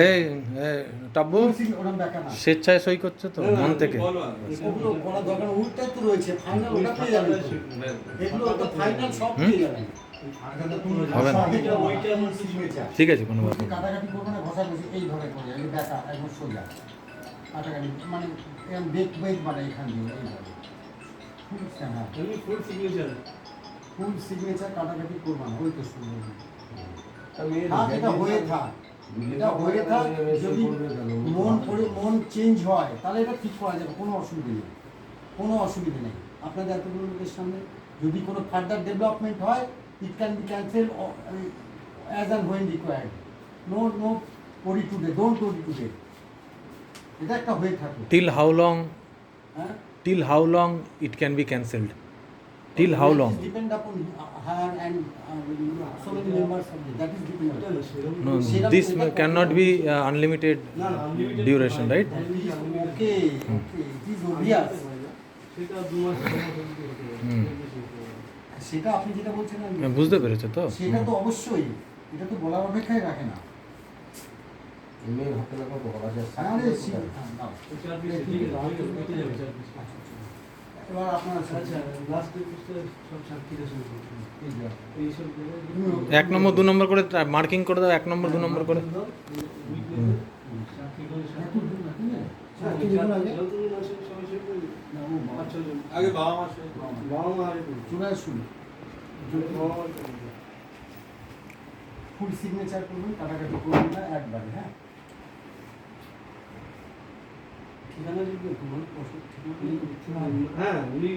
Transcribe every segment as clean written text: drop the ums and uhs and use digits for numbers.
এই টাব্বু স্বেচ্ছায় সই করছে তো মন থেকে। হবে না, ঠিক আছে, কোনো ব্যাপার কাটাকাটি করবে না, ঘষাঘষি এই ধরে করে দেখা একবার সোজা কাটাকাটি মানে বেগ বেগ মানে এখান দিয়ে এইভাবে ফুল সিগনেচার কাটাকাটি করবে না, ওই তো সুন্দর এটা হয়ে থাক, এটা হয়ে থাক। যদি মন চেঞ্জ হয় তাহলে এটা ঠিক করা যাবে, কোনো অসুবিধা নেই, কোনো অসুবিধা নেই। আপনাদের এতগুলো লোকের সামনে যদি কোনো ফার্দার ডেভেলপমেন্ট হয়, it can be cancelled as and when required. No worry today, don't worry today. এটা একটা হয়ে থাকে। till how long, হ্যাঁ, till how long it can be cancelled, till how long? Depend upon her and so many members of it. That is dependent. No, this cannot be unlimited duration, right? Okay, it is obvious. সেটা আপনি যেটা বলছেন বুঝতে পেরেছো তো? সেটা তো অবশ্যই, এটা তো বলার অপেক্ষাই রাখে না। এবার আপনার এক নম্বর 2 নম্বর করে মার্কিং করে দাও, 1 নম্বর 2 নম্বর করে। আগে বাবা মা চলে আসুন, ফুল সিগনেচার করবেন, কাটাকাটি করবেন না একবারে। হ্যাঁ, ঠিকানা লিখবেন, তোমার ঠিকানা। হ্যাঁ, উনি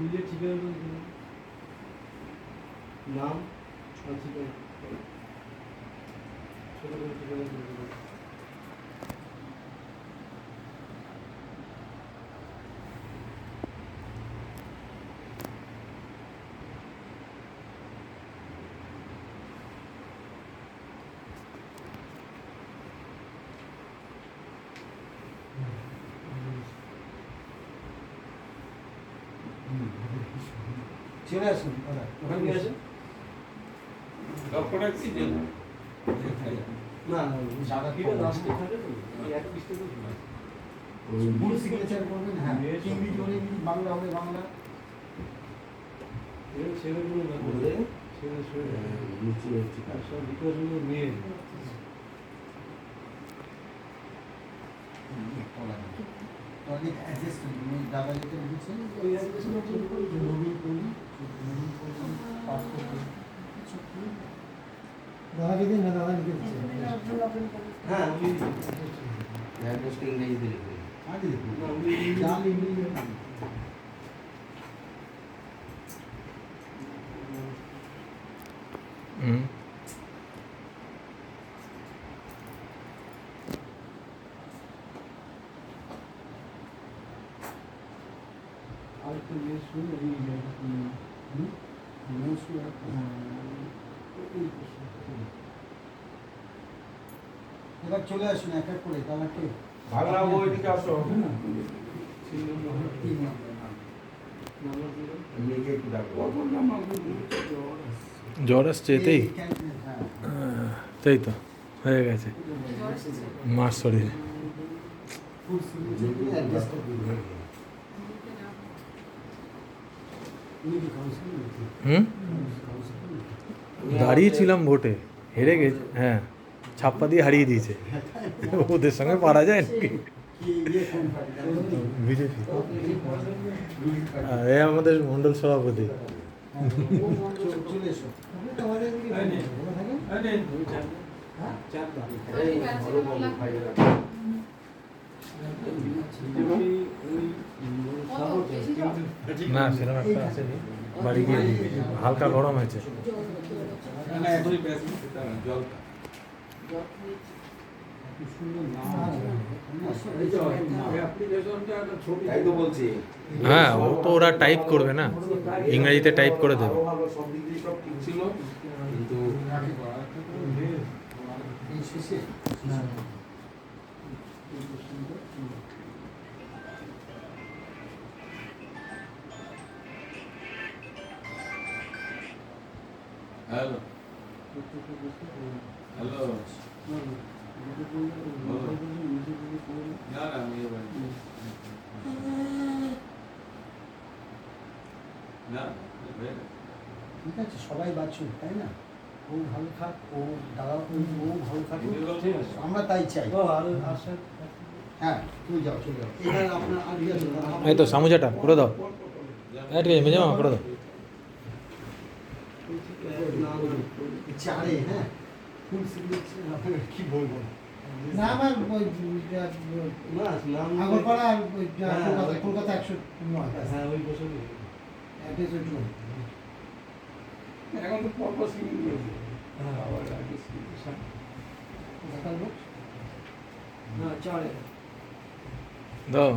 নিজের ঠিকানা নাম আর ঠিকানা ছোট করে ঠিকানা করবেন। চলে আসুন, ওখানে নিয়ে আসুন। না লাস্টে থাকে তো, এক পিসতে তো ফুল সিগনেচার করবেন। হ্যাঁ, ইংরেজি হলে ইংরেজি, বাংলা হলে বাংলা। ছেলেগুলো না বলে ছেলে নিচে সব বিকাশগুলো মেয়ে অ্যাডজাস্ট দাদা যেটা লিখেছেন ওই অ্যাডজাস্ট নবীন করি পাসপোর্ট দাদা লিখে না, দাদা লিখে দিচ্ছে। হ্যাঁ, উনি অ্যাড্রেসটা ইংরেজিতে লিখবে। আগে দেখুন জাল ইংরেজি আরেকটা জিনিস শুনুন, এবার চলে আসুন এক এক করে, তাহলে কি বাংলা বইটিকে আসো। মেয়েকে একটু ডাকবো। জ্বর আসছে এতেই, তাই তো হয়ে গেছে মার শরীরে। দাঁড়িয়েছিলাম ভোটে, হেরে গেছে। হ্যাঁ, ছাপ্পা দিয়ে হারিয়ে দিয়েছে। ওদের সঙ্গে পারা যায় নাকি? বিজেপি এ আমাদের মন্ডল সভাপতি। না, সেরকম একটা আসেনি, বাড়ি গিয়ে হালকা গরম হয়েছে। কি সুন্দর নাম এই যে অ্যাপ্লিকেশনটা একটা ছবি তাই তো বলছি হ্যাঁ ও তো ওরা টাইপ করবে না ইংরেজিতে টাইপ করে দেবে আরো ভালো সব দিক দিয়ে সব ঠিক ছিল কিন্তু এই শেষে হ্যালো হ্যালো না না আমি এবার না ঠিক আছে সবাই বাঁচুক তাই না ও ভালো থাক ও দাদা ও ভালো থাকুক ঠিক আছে। আমরা তাই চাই ও আর আশা হ্যাঁ তুমি যাও চলে যাও এখানে আপনার আর ইয়ে আছে না? এই তো সামুজাটা করে দাও হ্যাঁ ঠিক আছে মেজে মামা করে দাও চারে হ্যাঁ ফুল সিগনেচার আপনাকে কি বলবো না আমার ওই নাম আগরপাড়া আর ওই হ্যাঁ, কলকাতা 109 হ্যাঁ ওই বছরই অ্যাড্রেস ওই জন্য। এখন তো পরপর সিং দিয়েছে হ্যাঁ আবার আগে দেখাল লোক না চলে দাও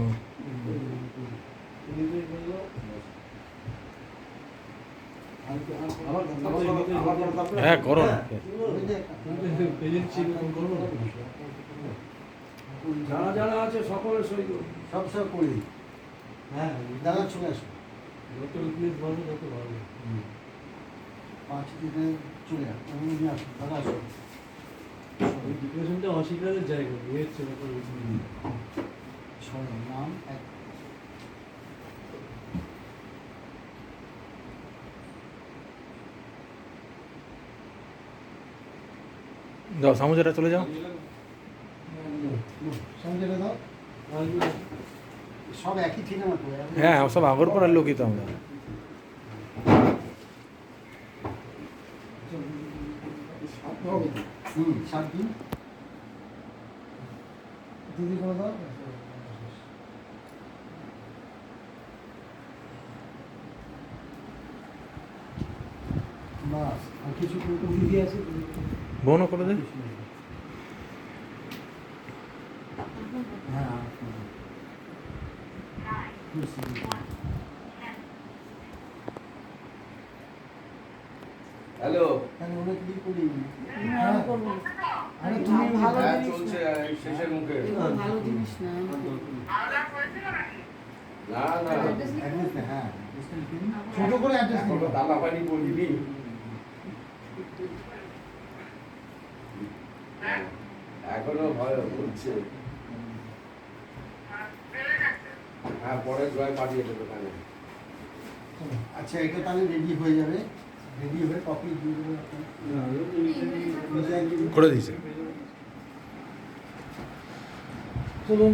হ্যাঁ করো না যারা যারা আছে সকলের সই করুন। সব সব করি হ্যাঁ দাদা চলে আসো যত উইকনেস ভালো তত ভালো 5 দিনে চলে আসো আমি নিয়ে আসো দাদা আসো ওই ডিপ্রেশনটা অস্বীকারের জায়গা এর হচ্ছে ব্যাপার সবাই নাম এক যাও সামুজাটা চলে যাও সমঝে দাও সব একই ঠিকানা তো হ্যাঁ সব আগরপাড়ার লোকই তো আমরা হুম 7 দিন দিদি করে দাও বাস আর কিছু করতে দিদি আছে বোনও করে দে হ্যাঁ হ্যালো তাহলে ওরা কি করি হ্যাঁ আরে তুমি হ্যাঁ চলছে শেষের মুখে ভালো জিনিস না না না অ্যাড্রেস হ্যাঁ ছোট করে অ্যাড্রেস এখনো দিও দানা পানি বলিনি এখনো ভয় হচ্ছে হ্যাঁ পরে জয় পাঠিয়ে দেবে ওখানে আচ্ছা এটা তাহলে রেডি হয়ে যাবে রেডি হয়ে কপি দিয়ে দেবো আপনার করে দিয়েছে চলুন